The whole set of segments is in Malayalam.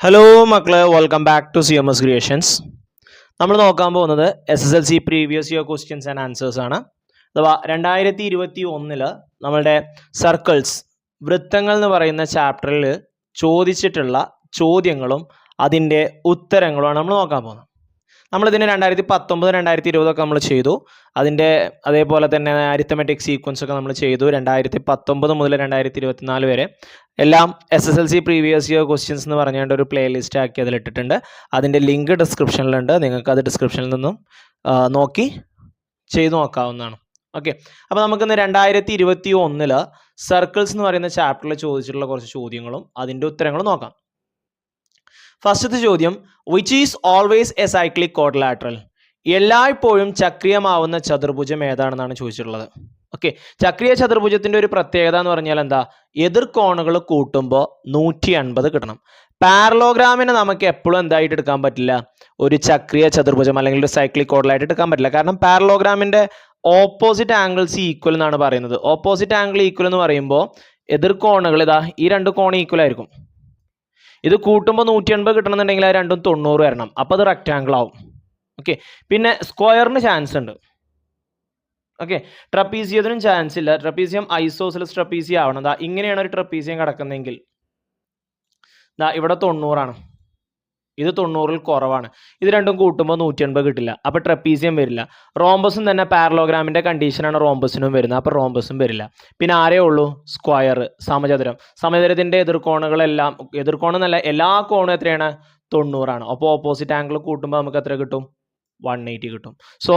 ഹലോ മക്കളെ, welcome back to CMS creations. നമ്മൾ നോക്കാൻ പോകുന്നത് SSLC previous year questions and answers ആണ്. അഥവാ 2021 നമ്മളുടെ സർക്കിൾസ് വൃത്തങ്ങൾ എന്ന് പറയുന്ന ചാപ്റ്ററിൽ ചോദിച്ചിട്ടുള്ള ചോദ്യങ്ങളും അതിൻ്റെ ഉത്തരങ്ങളുമാണ് നമ്മൾ നോക്കാൻ പോകുന്നത്. നമ്മളിതിന് 2019, 2020 നമ്മൾ ചെയ്തു. അതിൻ്റെ അതേപോലെ തന്നെ അരിത്തമെറ്റിക് സീക്വൻസ് ഒക്കെ നമ്മൾ ചെയ്തു. 2019 മുതൽ 2024 വരെ എല്ലാം SSLC പ്രീവിയസ് ഇയർ ക്വസ്റ്റ്യൻസ് എന്ന് പറഞ്ഞുകൊണ്ട് ഒരു പ്ലേലിസ്റ്റ് ആക്കി അതിലിട്ടിട്ടുണ്ട്. അതിൻ്റെ ലിങ്ക് ഡിസ്ക്രിപ്ഷനിലുണ്ട്. നിങ്ങൾക്ക് അത് ഡിസ്ക്രിപ്ഷനിൽ നിന്നും നോക്കി ചെയ്തു നോക്കാവുന്നതാണ്. ഓക്കെ, അപ്പോൾ നമുക്കിന്ന് 2021 സർക്കിൾസ് എന്ന് പറയുന്ന ചാപ്റ്ററിൽ ചോദിച്ചിട്ടുള്ള കുറച്ച് ചോദ്യങ്ങളും അതിൻ്റെ ഉത്തരങ്ങളും നോക്കാം. ഫസ്റ്റത്തെ ചോദ്യം, which is always A cyclic quadrilateral? എല്ലായ്പ്പോഴും ചക്രീയമാവുന്ന ചതുർഭുജം ഏതാണെന്നാണ് ചോദിച്ചിട്ടുള്ളത്. ഓക്കെ, ചക്രീയ ചതുർഭുജത്തിന്റെ ഒരു പ്രത്യേകത എന്ന് പറഞ്ഞാൽ എന്താ? എതിർ കോണുകൾ കൂട്ടുമ്പോൾ 180 കിട്ടണം. പാരലോഗ്രാമിനെ നമുക്ക് എപ്പോഴും എന്തായിട്ട് എടുക്കാൻ പറ്റില്ല? ഒരു ചക്രീയ ചതുർഭുജം അല്ലെങ്കിൽ ഒരു സൈക്ലിക് ക്വാഡ്രിലാറ്റർ എടുക്കാൻ പറ്റില്ല. കാരണം പാരലോഗ്രാമിന്റെ ഓപ്പോസിറ്റ് ആംഗിൾസ് ഈക്വൽ എന്നാണ് പറയുന്നത്. ഓപ്പോസിറ്റ് ആംഗിൾ ഈക്വൽ എന്ന് പറയുമ്പോൾ എതിർ കോണുകൾ ഇതാ ഈ രണ്ട് കോൺ ഈക്വൽ ആയിരിക്കും. ഇത് കൂട്ടുമ്പോൾ 180 കിട്ടണമെന്നുണ്ടെങ്കിൽ ആ രണ്ടും 90 വരണം. അപ്പോൾ അത് റെക്റ്റാങ്കിൾ ആവും. ഓക്കെ, പിന്നെ സ്ക്വയറിന് ചാൻസ് ഉണ്ട്. ഓക്കെ, ട്രപ്പീസിയത്തിനും ചാൻസ് ഇല്ല. ട്രപ്പീസിയം ഐസോസെലസ് ട്രപ്പീസിയം ആവണം. ദാ ഇങ്ങനെയാണ് ഒരു ട്രപ്പീസിയം കിടക്കുന്നതെങ്കിൽ ദാ ഇവിടെ 90 ഇത് 90 കുറവാണ്. ഇത് രണ്ടും കൂട്ടുമ്പോൾ 180 കിട്ടില്ല. അപ്പോൾ ട്രപ്പീസിയം വരില്ല. റോംബസും തന്നെ പാരലോഗ്രാമിന്റെ കണ്ടീഷനാണ് റോംബസിനും വരുന്നത്. അപ്പോൾ റോംബസും വരില്ല. പിന്നെ ആരേ ഉള്ളൂ? സ്ക്വയർ, സമചതുരം. സമചതുരത്തിന്റെ എതിർകോണുകളെല്ലാം, എതിർകോണെന്നല്ല എല്ലാ കോണും എത്രയാണ്? 90. അപ്പോൾ ഓപ്പോസിറ്റ് ആംഗിൾ കൂട്ടുമ്പോൾ നമുക്ക് എത്ര കിട്ടും? 180 കിട്ടും. സോ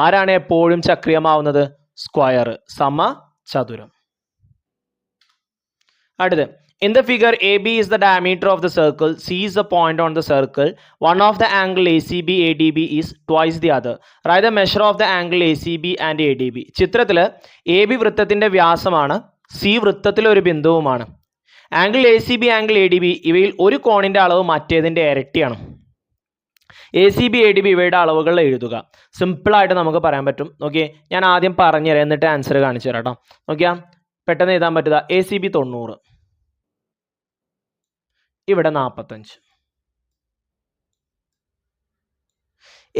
ആരാണ് എപ്പോഴും ചക്രീയമാവുന്നത്? സ്ക്വയർ, സമചതുരം. അടുത്ത്, in the figure, AB is the diameter of the circle, C is the point on the circle, one of the angle ACB ADB is twice the other. Write the measure of the angle ACB and ADB. ചിത്രത്തിൽ AB വൃത്തത്തിന്റെ വ്യാസമാണ്, C വൃത്തത്തിലെ ഒരു ബിന്ദുവുമാണ്. ആംഗിൾ ACB, ആംഗിൾ ADB ഇവയിൽ ഒരു കോണിന്റെ അളവ് മറ്റേതിന്റെ ഇരട്ടിയാണ്. ACB ADB ഇവയുടെ അളവുകൾ എഴുതുക. സിമ്പിളായിട്ട് നമുക്ക് പറയാൻ പറ്റും. നോക്കിയേ, ഞാൻ ആദ്യം പറഞ്ഞുതരാം, എന്നിട്ട് ആൻസർ കാണിച്ചു തരാം കേട്ടോ. നോക്കിയാ പെട്ടെന്ന് എഴുതാൻ പറ്റുക. ACB 90, ഇവിടെ 45.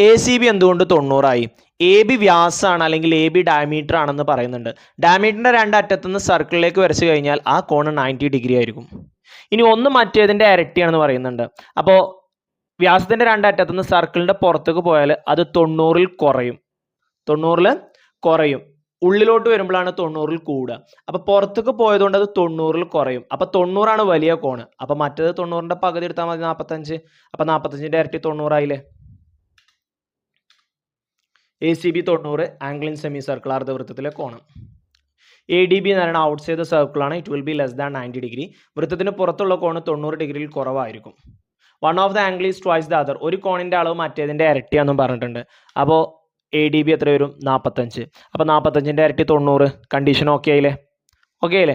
ACB എന്തുകൊണ്ട് 90 AB വ്യാസമാണ് അല്ലെങ്കിൽ AB ഡയമീറ്റർ ആണെന്ന് പറയുന്നുണ്ട്. ഡയമീറ്ററിന്റെ രണ്ടറ്റത്തുനിന്ന് സർക്കിളിലേക്ക് വരച്ചു കഴിഞ്ഞാൽ ആ കോണ് 90 ഡിഗ്രി ആയിരിക്കും. ഇനി ഒന്ന് മറ്റേതിന്റെ ഇരട്ടിയാണെന്ന് പറയുന്നുണ്ട്. അപ്പോൾ വ്യാസത്തിന്റെ രണ്ടറ്റത്തുനിന്ന് സർക്കിളിന്റെ പുറത്തേക്ക് പോയാൽ അത് 90 കുറയും. 90 കുറയും. ഉള്ളിലോട്ട് വരുമ്പോഴാണ് 90 കൂടുക. അപ്പോൾ പുറത്തേക്ക് പോയതുകൊണ്ട് അത് 90 കുറയും. അപ്പോൾ 90 വലിയ കോണ്. അപ്പോൾ മറ്റേത് 90ന്റെ പകുതി എടുത്താൽ മതി, 45. അപ്പോൾ 45ന്റെ ഇരട്ടി 90 ആയില്ലേ? ACB 90, angle in semi circle, അർദ്ധവൃത്തത്തിലെ കോണം. ADB എന്ന് പറയുന്നത് ഔട്ട് സൈഡ് ദ സർക്കിൾ ആണ്. It will be less than 90 degree. വൃത്തത്തിന് പുറത്തുള്ള കോണ് 90 ഡിഗ്രിയിൽ കുറവായിരിക്കും. One of the angle is twice the other. ഒരു കോണിന്റെ അളവ് മറ്റേതിന്റെ ഇരട്ടിയാണെന്നും പറഞ്ഞിട്ടുണ്ട്. അപ്പോൾ ADB എത്ര വരും? 45. അപ്പോൾ 45ന്റെ ഇരട്ടി 90. കണ്ടീഷൻ ഓക്കെ ആയില്ലേ? ഓക്കെ ആയില്ലേ?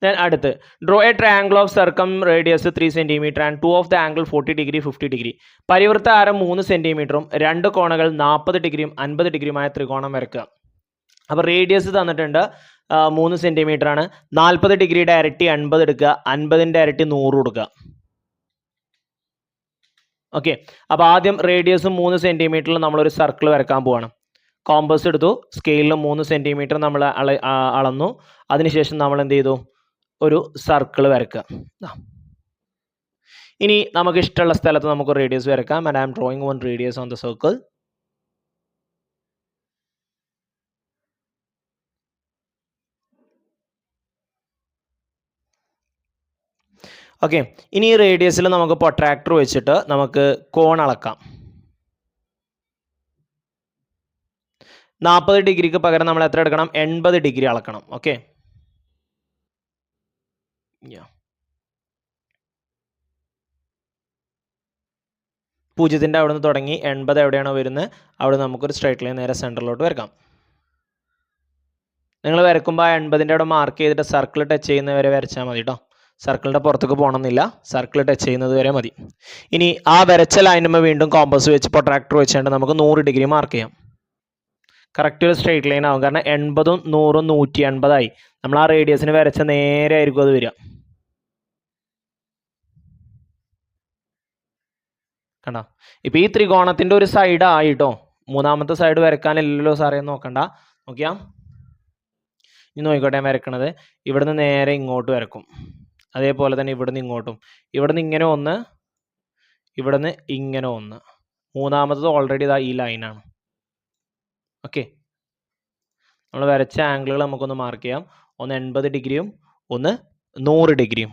ദെൻ അടുത്ത്, draw a triangle of circumradius 3 centimetre and 2 of the angle 40 degree 50 degree. പരിവൃത്ത ആരം 3 സെന്റിമീറ്ററും 2 കോണുകൾ 40 ഡിഗ്രിയും 50 ഡിഗ്രിയുമായ ത്രികോണം വരയ്ക്കുക. അപ്പോൾ റേഡിയസ് തന്നിട്ടുണ്ട് 3 സെന്റിമീറ്റർ ആണ്. 40 ഡിഗ്രിയുടെ ഇരട്ടി 50 എടുക്കുക, 50ന്റെ ഇരട്ടി 100 കൊടുക്കുക. ഓക്കെ, അപ്പോൾ ആദ്യം റേഡിയസ് 3 സെന്റിമീറ്ററിൽ നമ്മളൊരു സർക്കിൾ വരക്കാൻ പോവാണ്. കോമ്പസ് എടുത്തു, സ്കെയിലിൽ 3 സെന്റിമീറ്റർ നമ്മൾ അളന്നു. അതിനുശേഷം നമ്മൾ എന്ത് ചെയ്തു? ഒരു സർക്കിൾ വരക്കുക. ഇനി നമുക്ക് ഇഷ്ടമുള്ള സ്ഥലത്ത് നമുക്ക് റേഡിയസ് വരക്കാം. And I am drawing one radius on the circle. Okay, ഇനി ഈ റേഡിയസിൽ നമുക്ക് പ്രൊട്രാക്ടർ വെച്ചിട്ട് നമുക്ക് കോൺ അളക്കാം. 40 ഡിഗ്രിക്ക് പകരം നമ്മൾ എത്ര എടുക്കണം? 80 ഡിഗ്രി അളക്കണം. ഓക്കെ, പൂജ്യത്തിൻ്റെ അവിടെ നിന്ന് തുടങ്ങി 80 എവിടെയാണോ വരുന്നത് അവിടെ നമുക്കൊരു സ്ട്രൈറ്റ് ലൈൻ നേരെ സെൻറ്ററിലോട്ട് വരക്കാം. നിങ്ങൾ വരക്കുമ്പോൾ ആ 80ൻ്റെ അവിടെ മാർക്ക് ചെയ്തിട്ട് സർക്കിൾ ടച്ച് ചെയ്യുന്നവരെ വരച്ചാൽ മതി കേട്ടോ. സർക്കിളിൻ്റെ പുറത്തേക്ക് പോകണമെന്നില്ല, സർക്കിൾ ടച്ച് ചെയ്യുന്നത് വരെ മതി. ഇനി ആ വരച്ച ലൈനുമ്പോൾ വീണ്ടും കോമ്പസ് വെച്ച് പ്രൊട്രാക്ടർ വെച്ചുകൊണ്ട് നമുക്ക് 100 ഡിഗ്രി മാർക്ക് ചെയ്യാം. കറക്റ്റ് ഒരു സ്ട്രേറ്റ് ലൈൻ ആവും. കാരണം 80ഉം 100ഉം 180 ആയി. നമ്മൾ ആ റേഡിയസിന് വരച്ച നേരെ ആയിരിക്കും അത് വരിക. കണ്ടോ? ഇപ്പോൾ ഈ ത്രികോണത്തിൻ്റെ ഒരു സൈഡ് ആയിട്ടോ, മൂന്നാമത്തെ സൈഡ് വരക്കാനില്ലല്ലോ സാറേ, നോക്കണ്ട. നോക്കിയാ ഇനി നോക്കിക്കോട്ടെ, ഞാൻ വരക്കണത് ഇവിടുന്ന് നേരെ ഇങ്ങോട്ട് വരക്കും, അതേപോലെ തന്നെ ഇവിടുന്ന് ഇങ്ങോട്ടും, ഇവിടുന്ന് ഇങ്ങനെ ഒന്ന്, ഇവിടുന്ന് ഇങ്ങനെ ഒന്ന്, മൂന്നാമത്തത് ഓൾറെഡി ഇതാ ഈ ലൈനാണ്. ഓക്കെ, നമ്മൾ വരച്ച ആംഗിളുകൾ നമുക്കൊന്ന് മാർക്ക് ചെയ്യാം. ഒന്ന് 80 ഡിഗ്രിയും ഒന്ന് 100 ഡിഗ്രിയും.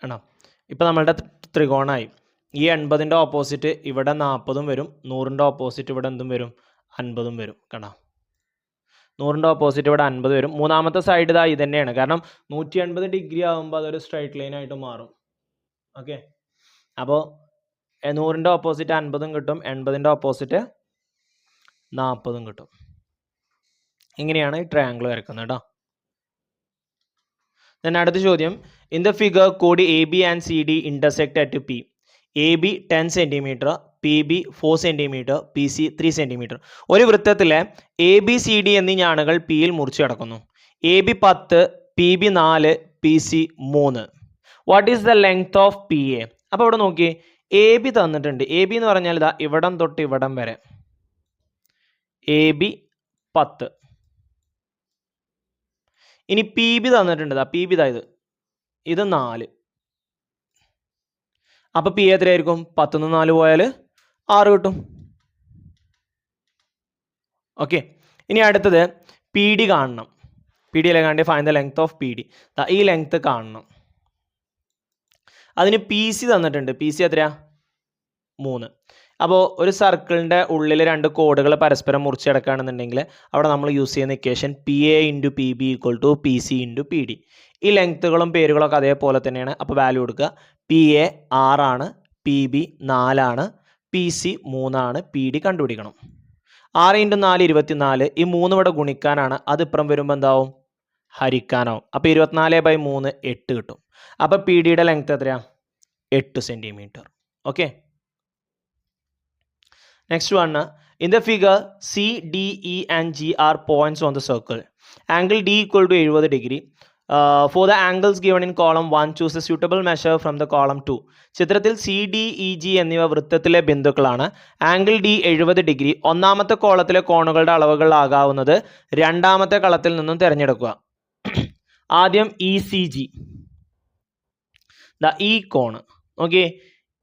ആണോ? ഇപ്പം നമ്മളുടെ ത്രികോണമായി. ഈ 80ൻ്റെ ഓപ്പോസിറ്റ് ഇവിടെ 40 വരും, 100ൻ്റെ ഓപ്പോസിറ്റ് ഇവിടെ എന്തും വരും, 50 വരും. കണ്ടോ? 100ൻ്റെ ഓപ്പോസിറ്റ് ഇവിടെ 50 വരും. മൂന്നാമത്തെ സൈഡ് ഇതാ ഇത് തന്നെയാണ്, കാരണം 180 ഡിഗ്രി ആകുമ്പോൾ അതൊരു സ്ട്രൈറ്റ് ലൈൻ ആയിട്ട് മാറും. ഓക്കെ, അപ്പോൾ 100ൻ്റെ ഓപ്പോസിറ്റ് 50 കിട്ടും, 80ൻ്റെ ഓപ്പോസിറ്റ് 40 കിട്ടും. ഇങ്ങനെയാണ് ഈ ട്രയാങ്കിൾ വരക്കുന്നത് കേട്ടോ. അടുത്ത ചോദ്യം, in the figure code A B and C D intersect at P. A B 10 centimetre, P B 4 centimetre, P C 3 centimetre. ഒരു വൃത്തത്തിലെ എ ബി സി ഡി എന്നീ ഞാണുകൾ പിയിൽ മുറിച്ച് കിടക്കുന്നു. A B 10, P B 4, P C 3. What is the length of P A? അപ്പോൾ ഇവിടെ നോക്കി, എ ബി തന്നിട്ടുണ്ട്. എ ബി എന്ന് പറഞ്ഞാൽ ഇതാ ഇവിടം തൊട്ട് ഇവിടം വരെ എ ബി 10. ഇനി പി ബി തന്നിട്ടുണ്ട്, പി ബി ഇതായത് ഇത് 4. അപ്പോൾ പി എത്രയായിരിക്കും? 10 4 പോയാൽ 6 കിട്ടും. ഓക്കെ, ഇനി അടുത്തത് പി ഡി കാണണം. പി ഡി അല്ലേ കാണണ്ടേ? Find the length of P D. ഈ ലെങ്ത് കാണണം. അതിന് പി സി തന്നിട്ടുണ്ട്. പി സി എത്രയാ? 3. അപ്പോൾ ഒരു സർക്കിളിൻ്റെ ഉള്ളിൽ 2 കോഡുകൾ പരസ്പരം മുറിച്ചെടുക്കുകയാണെന്നുണ്ടെങ്കിൽ അവിടെ നമ്മൾ യൂസ് ചെയ്യുന്ന equation P A into P B equal to P C into P D. ഈ ലെങ്ത്തുകളും പേരുകളൊക്കെ അതേപോലെ തന്നെയാണ്. അപ്പോൾ വാല്യൂ കൊടുക്കുക. പി എ 6 ആണ്, പി ബി 4 ആണ്, പി സി 3 ആണ്, പി ഡി കണ്ടുപിടിക്കണം. 6 × 4 24. ഈ 3 ഇവിടെ ഗുണിക്കാനാണ്, അത് ഇപ്പുറം വരുമ്പോൾ എന്താവും? ഹരിക്കാനാവും. അപ്പോൾ 24/3 8 കിട്ടും. അപ്പോൾ പി ഡിയുടെ ലെങ്ത് എത്രയാണ്? 8 centimetre. Okay, next one, in the figure C, D, E and G are points on the circle. Angle D equal to 70 degree. For the angles given in column 1, choose a suitable measure from the column 2. ചിത്രത്തിൽ സി ഡി ഇ ജി എന്നിവ വൃത്തത്തിലെ ബിന്ദുക്കളാണ്. ആംഗിൾ ഡി 70 ഡിഗ്രി. ഒന്നാമത്തെ കോളത്തിലെ കോണുകളുടെ അളവുകളാകാവുന്നത് രണ്ടാമത്തെ കളത്തിൽ നിന്നും തിരഞ്ഞെടുക്കുക. ആദ്യം ഇ സി ജി, ഈ കോണ്. ഓക്കെ,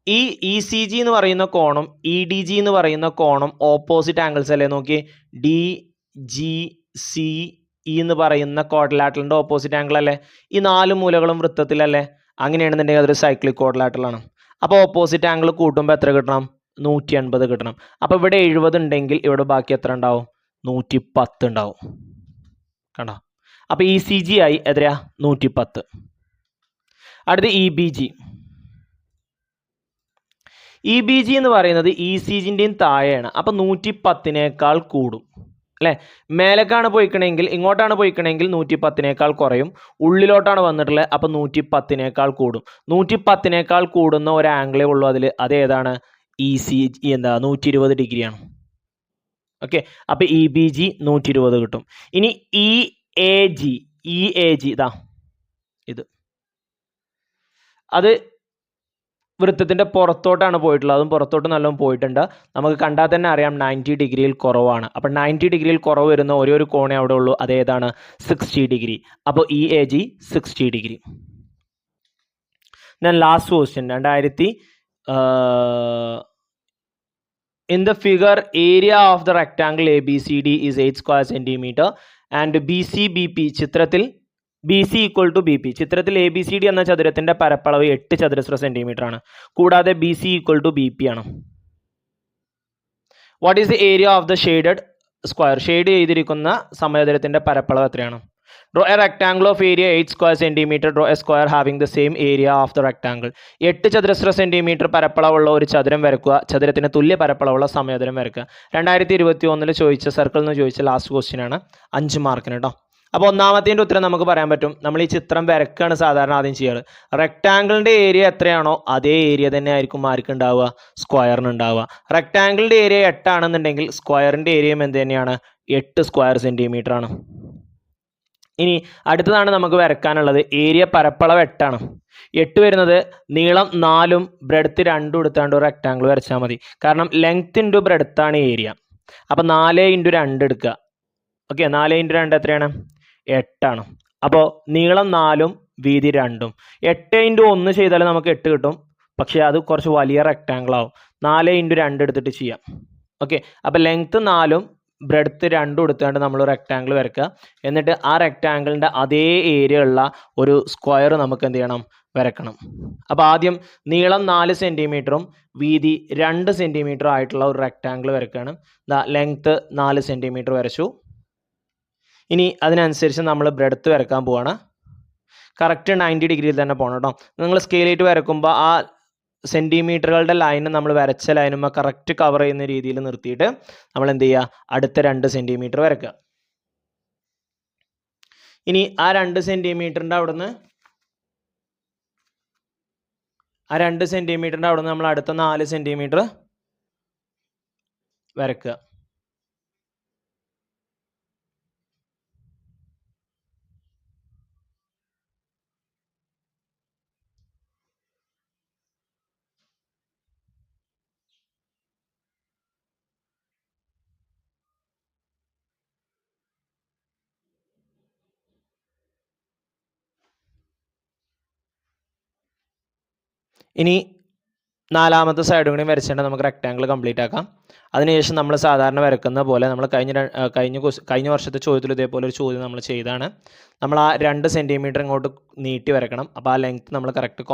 ഈ ഇ സി ജി എന്ന് പറയുന്ന കോണും ഇ ഡി ജി എന്ന് പറയുന്ന കോണും ഓപ്പോസിറ്റ് ആംഗിൾസ് അല്ലേ? നോക്കി, ഡി ജി സി ഇ എന്ന് പറയുന്ന ക്വാഡ്രിലാറ്ററലിൻ്റെ ഓപ്പോസിറ്റ് ആംഗിൾ അല്ലേ? ഈ 4 മൂലകളും വൃത്തത്തിലല്ലേ? അങ്ങനെയാണെന്നുണ്ടെങ്കിൽ അതൊരു സൈക്ലിക് ക്വാഡ്രിലാറ്ററലാണ്. അപ്പോൾ ഓപ്പോസിറ്റ് ആംഗിൾ കൂട്ടുമ്പോൾ എത്ര കിട്ടണം? 180 കിട്ടണം. അപ്പോൾ ഇവിടെ 70 ഉണ്ടെങ്കിൽ ഇവിടെ ബാക്കി എത്ര ഉണ്ടാവും? 110 ഉണ്ടാവും. കണ്ടോ? അപ്പോൾ ഇ സി ജി ആയി എത്രയാ? 110. അടുത്ത് E B G. E B G എന്ന് പറയുന്നത് ഇ സി ജിൻ്റെയും താഴെയാണ്. അപ്പോൾ 110നേക്കാൾ കൂടും അല്ലേ? മേലേക്കാണ് പോയിക്കണമെങ്കിൽ, ഇങ്ങോട്ടാണ് പോയിക്കണമെങ്കിൽ 110നേക്കാൾ കുറയും. ഉള്ളിലോട്ടാണ് വന്നിട്ടുള്ളത്, അപ്പോൾ 110നേക്കാൾ കൂടും. 110നേക്കാൾ കൂടുന്ന ഒരു ആംഗിളേ ഉള്ളൂ അതിൽ. അതേതാണ്? ഇ സി ജി 120 ഡിഗ്രിയാണ്. ഓക്കെ, അപ്പോൾ ഇ ബി ജി 120 കിട്ടും. ഇനി ഇ എ ജി, ഇതാ ഇത്, അത് വൃത്തത്തിൻ്റെ പുറത്തോട്ടാണ് പോയിട്ടുള്ളത്. അതും പുറത്തോട്ട് നല്ലോണം പോയിട്ടുണ്ട്. നമുക്ക് കണ്ടാൽ തന്നെ അറിയാം 90 ഡിഗ്രിയിൽ കുറവാണ്. അപ്പം 90 ഡിഗ്രിയിൽ കുറവ് വരുന്ന ഒരു കോണേ അവിടെ ഉള്ളൂ. അതേതാണ്? 60 ഡിഗ്രി. അപ്പോൾ ഇ എ ജി 60 ഡിഗ്രി. ഞാൻ last question 2000 in the figure area of the rectangle ABCD is 8 square centimeter and BCBP ചിത്രത്തിൽ BC equal to BP. ചിത്രത്തിൽ ABCD എന്ന ചതുരത്തിന്റെ പരപ്പളവ് 8 ചതുരശ്ര സെന്റിമീറ്റർ ആണ്. കൂടാതെ BC equal to BP ആണ്. What is the area of the shaded square? Shade ചെയ്തിരിക്കുന്ന സമചതുരത്തിന്റെ പരപ്പളവ് എത്രയാണ്? Draw A rectangle of area 8 square centimetre. Draw A square having the same area of the rectangle. 8 ചതുരശ്ര സെന്റിമീറ്റർ പരപ്പളവുള്ള ഒരു ചതുരം വരക്കുക. ചതുരത്തിന് തുല്യ പരപ്പളവുള്ള സമചതുരം വരക്കുക. 2021 ചോദിച്ച സർക്കിൾ എന്ന് ചോദിച്ച ലാസ്റ്റ് ക്വസ്റ്റ്യൻ ആണ്. 5 മാർക്കിന് കേട്ടോ. അപ്പോൾ ഒന്നാമത്തേൻ്റെ ഉത്തരം നമുക്ക് പറയാൻ പറ്റും. നമ്മൾ ഈ ചിത്രം വരക്കുകയാണ് സാധാരണ ആദ്യം ചെയ്യാറ്. റെക്റ്റാങ്കിളിൻ്റെ ഏരിയ എത്രയാണോ അതേ ഏരിയ തന്നെ ആയിരിക്കും ആർക്ക് ഉണ്ടാവുക, സ്ക്വയറിന് ഉണ്ടാവുക. റെക്റ്റാങ്കിളിൻ്റെ ഏരിയ 8 ആണെന്നുണ്ടെങ്കിൽ സ്ക്വയറിൻ്റെ ഏരിയയും എന്ത് തന്നെയാണ്, 8 സ്ക്വയർ സെൻറ്റിമീറ്റർ ആണ്. ഇനി അടുത്തതാണ് നമുക്ക് വരക്കാനുള്ളത്. ഏരിയ പരപ്പളവ് 8 ആണ്. 8 വരുന്നത് നീളം 4ഉം ബ്രെഡ്ത്ത് 2ഉം എടുത്താണ്ട് ഒരു റെക്റ്റാങ്കിൾ വരച്ചാൽ മതി. കാരണം ലെങ്ത് ഇൻറ്റു ബ്രെഡ്ത്താണ് ഏരിയ. അപ്പോൾ 4 ഇൻറ്റു 2 എടുക്കുക. ഓക്കെ, 4 ഇൻറ്റു 2 എത്രയാണ്, 8 ആണ്. അപ്പോൾ നീളം 4ഉം വീതി 2ഉം. 8 ഇൻറ്റു 1 ചെയ്താൽ നമുക്ക് 8 കിട്ടും. പക്ഷേ അത് കുറച്ച് വലിയ റെക്റ്റാങ്കിൾ ആവും. 4 ഇൻറ്റു 2 എടുത്തിട്ട് ചെയ്യാം. ഓക്കെ, അപ്പോൾ ലെങ്ത്ത് 4ഉം ബ്രെഡ്ത്ത് 2ഉം എടുത്തുകൊണ്ട് നമ്മൾ റെക്റ്റാങ്കിൾ വരയ്ക്കുക. എന്നിട്ട് ആ റെക്റ്റാങ്കിളിൻ്റെ അതേ ഏരിയ ഉള്ള ഒരു സ്ക്വയർ നമുക്ക് എന്ത് ചെയ്യണം, വരക്കണം. അപ്പോൾ ആദ്യം നീളം 4 സെൻറ്റിമീറ്ററും വീതി 2 സെൻറ്റിമീറ്ററും ആയിട്ടുള്ള ഒരു റെക്റ്റാങ്കിൾ വരയ്ക്കുകയാണ്. ലെങ്ത്ത് 4 സെൻറ്റിമീറ്റർ വരച്ചു. ഇനി അതിനനുസരിച്ച് നമ്മൾ ബ്രെഡ്ത്ത് വരക്കാൻ പോവാണ്. കറക്റ്റ് 90 ഡിഗ്രിയിൽ തന്നെ പോകണം കേട്ടോ. നിങ്ങൾ സ്കെയിലായിട്ട് വരക്കുമ്പോൾ ആ സെൻറ്റിമീറ്ററുകളുടെ ലൈന് നമ്മൾ വരച്ച ലൈനുമ്പോൾ കറക്റ്റ് കവർ ചെയ്യുന്ന രീതിയിൽ നിർത്തിയിട്ട് നമ്മൾ എന്ത് ചെയ്യുക, അടുത്ത 2 സെൻറ്റിമീറ്റർ വരക്കുക. ഇനി ആ 2 സെൻറ്റിമീറ്ററിൻ്റെ അവിടുന്ന് നമ്മൾ അടുത്ത 4 സെൻറ്റിമീറ്റർ വരക്കുക. ഇനി നാലാമത്തെ സൈഡും കൂടി വരച്ചുകൊണ്ട് നമുക്ക് റെക്റ്റാങ്കിൾ കംപ്ലീറ്റ് ആക്കാം. അതിനുശേഷം നമ്മൾ സാധാരണ വരക്കുന്ന പോലെ നമ്മൾ കഴിഞ്ഞ വർഷത്തെ ചോദ്യത്തിൽ ഇതേപോലെ ഒരു ചോദ്യം നമ്മൾ ചെയ്താണ്. നമ്മൾ ആ 2 സെൻറ്റിമീറ്റർ ഇങ്ങോട്ട് നീട്ടി വരക്കണം. അപ്പോൾ ആ ലെങ്ത്ത് നമ്മൾ കറക്റ്റ്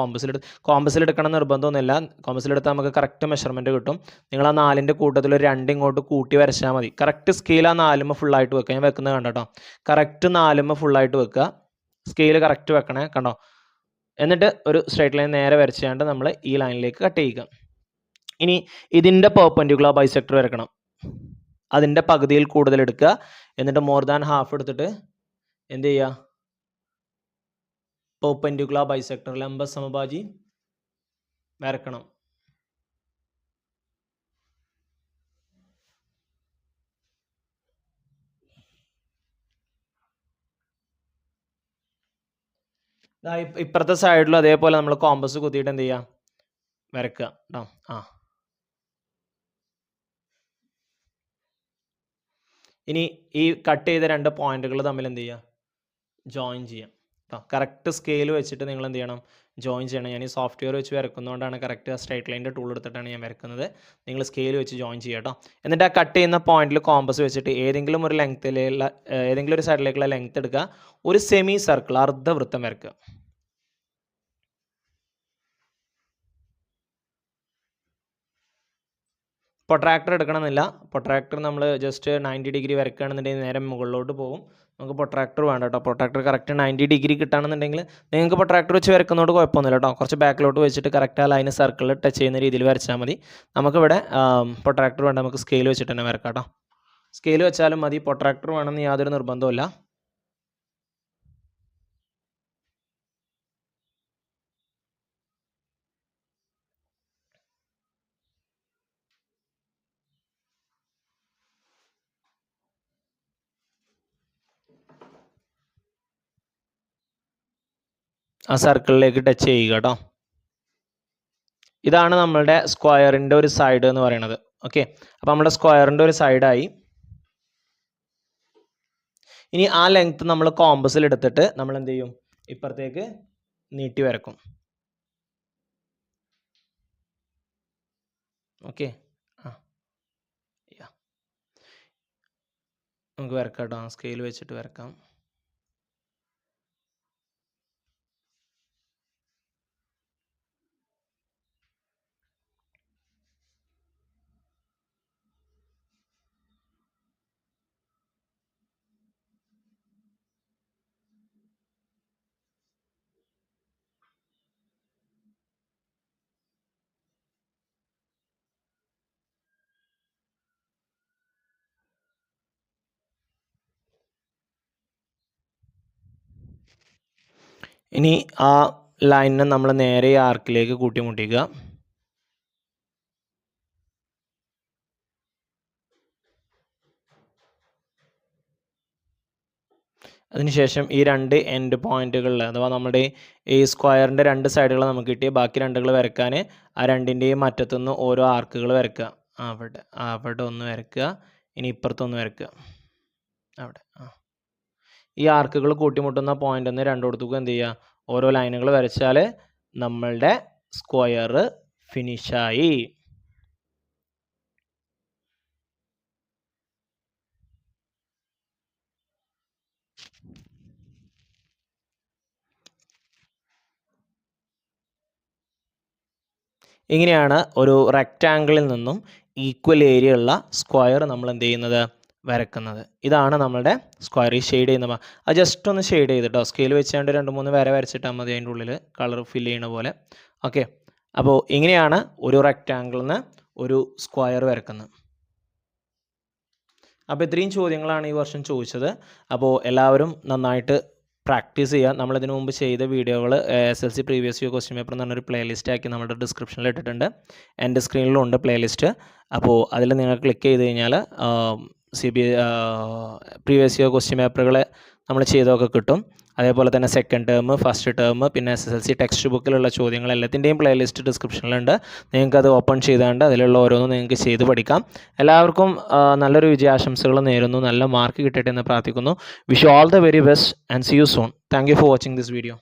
കോമ്പസിലെടുക്കണം നിർബന്ധമൊന്നുമില്ല. കോമ്പസിലെടുത്താൽ നമുക്ക് കറക്റ്റ് മെഷർമെൻറ്റ് കിട്ടും. നിങ്ങൾ ആ 4ൻ്റെ കൂട്ടത്തിൽ ഒരു 2 ഇങ്ങോട്ട് കൂട്ടി വരച്ചാൽ മതി. കറക്റ്റ് സ്കെയിൽ ആ 4 ഫുള്ളായിട്ട് വെക്കുക. ഞാൻ വെക്കുന്നത് കണ്ടോ, കറക്റ്റ് 4 ഫുള്ളായിട്ട് വെക്കുക. സ്കെയിൽ കറക്റ്റ് വെക്കണേ, കണ്ടോ. എന്നിട്ട് ഒരു സ്ട്രൈറ്റ് ലൈൻ നേരെ വരച്ചുകൊണ്ട് നമ്മൾ ഈ ലൈനിലേക്ക് കട്ട് ചെയ്യുക. ഇനി ഇതിൻ്റെ പെർപെൻഡിക്കുലർ ബൈസെക്ടർ വരക്കണം. അതിൻ്റെ പകുതിയിൽ കൂടുതൽ എടുക്കുക. എന്നിട്ട് മോർ ദാൻ ഹാഫ് എടുത്തിട്ട് എന്ത് ചെയ്യുക, പെർപെൻഡിക്കുലർ ബൈസെക്ടർ ലംബ സമഭാജി വരക്കണം. ഇപ്പുറത്തെ സൈഡിലും അതേപോലെ നമ്മൾ കോമ്പസ് കുത്തിയിട്ട് എന്ത് ചെയ്യുക, വരക്കുക കേട്ടോ. ഇനി ഈ കട്ട് ചെയ്ത 2 പോയിന്റുകൾ തമ്മിൽ എന്ത് ചെയ്യുക, ജോയിൻ ചെയ്യാം കേട്ടോ. കറക്റ്റ് സ്കെയിൽ വെച്ചിട്ട് നിങ്ങൾ എന്ത് ചെയ്യണം, ജോയിൻ ചെയ്യണം. ഞാൻ ഈ സോഫ്റ്റ്വെയർ വെച്ച് വരക്കുന്നതുകൊണ്ടാണ് കറക്റ്റ് സ്ട്രൈറ്റ് ലൈൻ്റെ ടൂൾ എടുത്തിട്ടാണ് ഞാൻ വരക്കുന്നത്. നിങ്ങൾ സ്കെയിൽ വെച്ച് ജോയിൻ ചെയ്യുക കേട്ടോ. എന്നിട്ട് ആ കട്ട് ചെയ്യുന്ന പോയിന്റിൽ കോമ്പസ് വെച്ചിട്ട് ഏതെങ്കിലും ഒരു സൈഡിലേക്കുള്ള ലെങ്ത് എടുക്കുക. ഒരു സെമി സർക്കിൾ അർദ്ധവൃത്തം വരക്കുക. പൊട്രാക്ടർ എടുക്കണമെന്നില്ല. പൊട്രാക്ടർ നമ്മൾ ജസ്റ്റ് 90 ഡിഗ്രി വരക്കുകയാണെന്നുണ്ടെങ്കിൽ നേരെ മുകളിലോട്ട് പോകും. നമുക്ക് പൊട്രാക്ടർ വേണ്ട കേട്ടോ. പൊട്രാക്ടർ കറക്റ്റ് 90 ഡിഗ്രി കിട്ടുകയാണെന്നുണ്ടെങ്കിൽ നിങ്ങൾക്ക് പൊട്രാക്ടർ വെച്ച് വരക്കുന്നതുകൊണ്ട് കുഴപ്പമൊന്നുമില്ല കേട്ടോ. കുറച്ച് ബാക്കിലോട്ട് വെച്ചിട്ട് കറക്റ്റ് ആ ലൈന് സർക്കിളിൽ ടച്ച് ചെയ്യുന്ന രീതിയിൽ വരച്ചാൽ മതി. നമുക്കിവിടെ പൊട്രാക്ടർ വേണ്ട, നമുക്ക് സ്കെയിൽ വെച്ചിട്ട് തന്നെ വരക്കാം കേട്ടോ. സ്കെയിൽ വെച്ചാലും മതി, പൊട്രാക്ടർ വേണമെന്ന് യാതൊരു നിർബന്ധമില്ല. ആ സർക്കിളിലേക്ക് ടച്ച് ചെയ്യുക കേട്ടോ. ഇതാണ് നമ്മളുടെ സ്ക്വയറിൻ്റെ ഒരു സൈഡ് എന്ന് പറയുന്നത്. ഓക്കെ, അപ്പോൾ നമ്മുടെ സ്ക്വയറിൻ്റെ ഒരു സൈഡായി. ഇനി ആ ലെങ്ത് നമ്മൾ കോമ്പസിൽ എടുത്തിട്ട് നമ്മൾ എന്ത് ചെയ്യും, ഇപ്പുറത്തേക്ക് നീട്ടി വരക്കും. ഓക്കെ, നമുക്ക് വരക്കാം കേട്ടോ. സ്കെയിൽ വെച്ചിട്ട് വരക്കാം. ഇനി ആ ലൈനിനെ നമ്മൾ നേരെ ആർക്കിലേക്ക് കൂട്ടിമുട്ടിക്കുക. അതിനുശേഷം ഈ രണ്ട് എൻഡ് പോയിന്റുകളിൽ അഥവാ നമ്മുടെ ഈ സ്ക്വയറിൻ്റെ രണ്ട് സൈഡുകൾ നമുക്ക് കിട്ടിയ ബാക്കി രണ്ടുകൾ വരയ്ക്കാൻ ആ രണ്ടിൻ്റെയും അറ്റത്തുനിന്ന് ഓരോ ആർക്കുകൾ വരയ്ക്കുക. അവിടെ ഒന്ന് വരയ്ക്കുക, ഇനി ഇപ്പുറത്തൊന്ന് വരയ്ക്കുക. അവിടെ ഈ ആർക്കുകൾ കൂട്ടിമുട്ടുന്ന പോയിന്റ് ഒന്ന് രണ്ടിടത്തും എന്ത് ചെയ്യുക, ഓരോ ലൈനുകൾ വരച്ചാൽ നമ്മളുടെ സ്ക്വയർ ഫിനിഷായി. ഇങ്ങനെയാണ് ഒരു റെക്റ്റാങ്കിളിൽ നിന്നും ഈക്വൽ ഏരിയ ഉള്ള സ്ക്വയർ നമ്മൾ എന്ത് ചെയ്യുന്നത്, വരക്കുന്നത്. ഇതാണ് നമ്മളുടെ സ്ക്വയർ. ഈ ഷെയ്ഡ് ചെയ്യുന്ന അത് ജസ്റ്റ് ഒന്ന് ഷെയ്ഡ് ചെയ്തിട്ടോ, സ്കെയിൽ വെച്ചുകൊണ്ട് 2-3 വര വരച്ചിട്ടാൽ മതി അതിൻ്റെ ഉള്ളിൽ കളർ ഫിൽ ചെയ്യുന്ന പോലെ. ഓക്കെ, അപ്പോൾ ഇങ്ങനെയാണ് ഒരു റെക്റ്റാങ്കിളിൽ നിന്ന് ഒരു സ്ക്വയർ വരക്കുന്നത്. അപ്പോൾ ഇത്രയും ചോദ്യങ്ങളാണ് ഈ വർഷം ചോദിച്ചത്. അപ്പോൾ എല്ലാവരും നന്നായിട്ട് പ്രാക്ടീസ് ചെയ്യുക. നമ്മളിതിനു മുമ്പ് ചെയ്ത വീഡിയോകൾ SSLC previous year question paper എന്ന് പറഞ്ഞൊരു പ്ലേലിസ്റ്റ് ആക്കി നമ്മുടെ ഡിസ്ക്രിപ്ഷനിൽ ഇട്ടിട്ടുണ്ട്. എൻ്റെ സ്ക്രീനിലും ഉണ്ട് പ്ലേലിസ്റ്റ്. അപ്പോൾ അതിൽ നിങ്ങൾ ക്ലിക്ക് ചെയ്ത് കഴിഞ്ഞാൽ പ്രീവിയസ് ഇയർ ക്വസ്റ്റ്യൻ പേപ്പറുകൾ നമ്മൾ ചെയ്തൊക്കെ കിട്ടും. അതേപോലെ തന്നെ സെക്കൻഡ് ടേം, ഫസ്റ്റ് ടേം, പിന്നെ SSLC ടെക്സ്റ്റ് ബുക്കിലുള്ള ചോദ്യങ്ങൾ എല്ലാത്തിൻ്റെയും പ്ലേലിസ്റ്റ് ഡിസ്ക്രിപ്ഷനിലുണ്ട്. നിങ്ങൾക്കത് ഓപ്പൺ ചെയ്താണ്ട് അതിലുള്ള ഓരോന്നും നിങ്ങൾക്ക് ചെയ്ത് പഠിക്കാം. എല്ലാവർക്കും നല്ലൊരു വിജയാശംസകൾ നേരുന്നു. നല്ല മാർക്ക് കിട്ടട്ടെ എന്ന് പ്രാർത്ഥിക്കുന്നു. Wish you all the very best and see you soon. Thank you for watching this video.